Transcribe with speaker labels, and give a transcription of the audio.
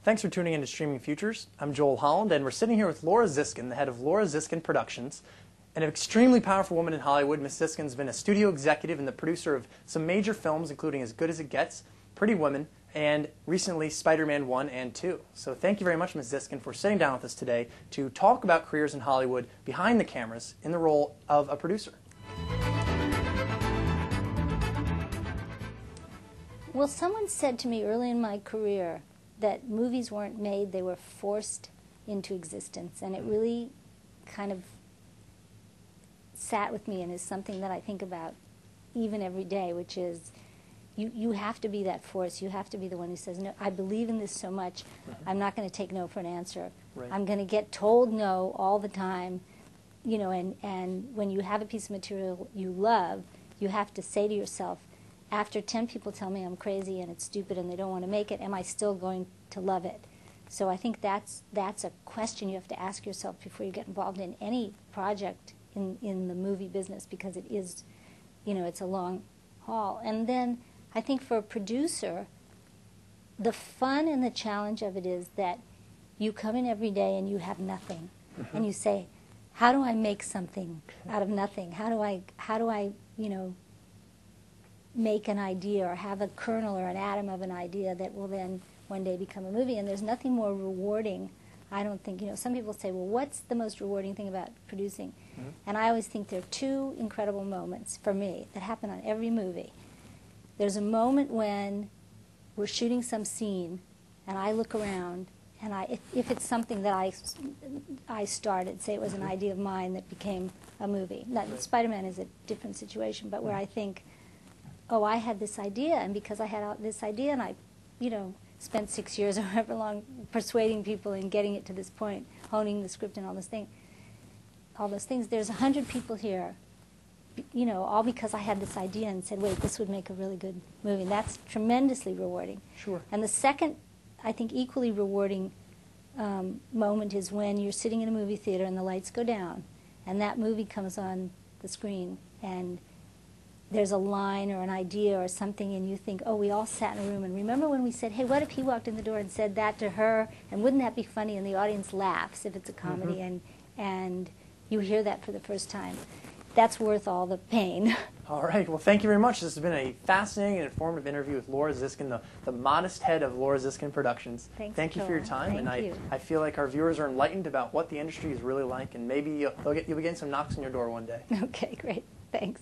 Speaker 1: Thanks for tuning in to Streaming Futures. I'm Joel Holland, and we're sitting here with Laura Ziskin, the head of Laura Ziskin Productions, an extremely powerful woman in Hollywood. Ms. Ziskin's been a studio executive and the producer of some major films, including As Good as It Gets, Pretty Woman, and recently Spider-Man 1 and 2. So thank you very much, Ms. Ziskin, for sitting down with us today to talk about careers in Hollywood behind the cameras in the role of a producer.
Speaker 2: Well, someone said to me early in my career that movies weren't made, they were forced into existence. And it really kind of sat with me and is something that I think about even every day, which is you have to be that force. You have to be the one who says, no, I believe in this so much, I'm not going to take no for an answer.
Speaker 1: Right.
Speaker 2: I'm going to get told no all the time. You know, and when you have a piece of material you love, you have to say to yourself, after 10 people tell me I'm crazy and it's stupid and they don't want to make it, am I still going to love it? So I think that's a question you have to ask yourself before you get involved in any project in the movie business, because it is, you know, it's a long haul. And then I think for a producer, the fun and the challenge of it is that you come in every day and you have nothing, and you say, how do I make something out of nothing? How do I, you know, make an idea or have a kernel or an atom of an idea that will then one day become a movie? And there's nothing more rewarding, I don't think. You know, some people say, well, what's the most rewarding thing about producing? And I always think there are two incredible moments for me that happen on every movie. There's a moment when we're shooting some scene and I look around and if it's something that I started, say it was an idea of mine that became a movie. Spider-Man is a different situation, but where I think, oh, I had this idea, and because I had this idea and I, you know, spent 6 years or however long persuading people and getting it to this point, honing the script and all those things, there's 100 people here, you know, all because I had this idea and said, wait, this would make a really good movie. And that's tremendously rewarding.
Speaker 1: Sure.
Speaker 2: And the second, I think, equally rewarding moment is when you're sitting in a movie theater and the lights go down and that movie comes on the screen and there's a line or an idea or something and you think, oh, we all sat in a room, and remember when we said, hey, what if he walked in the door and said that to her, and wouldn't that be funny? And the audience laughs if it's a comedy, and you hear that for the first time. That's worth all the pain.
Speaker 1: All right. Well, thank you very much. This has been a fascinating and informative interview with Laura Ziskin, the modest head of Laura Ziskin Productions.
Speaker 2: Thank
Speaker 1: you for your time.
Speaker 2: Thank you.
Speaker 1: I feel like our viewers are enlightened about what the industry is really like, and maybe you'll be getting some knocks on your door one day.
Speaker 2: Okay, great. Thanks.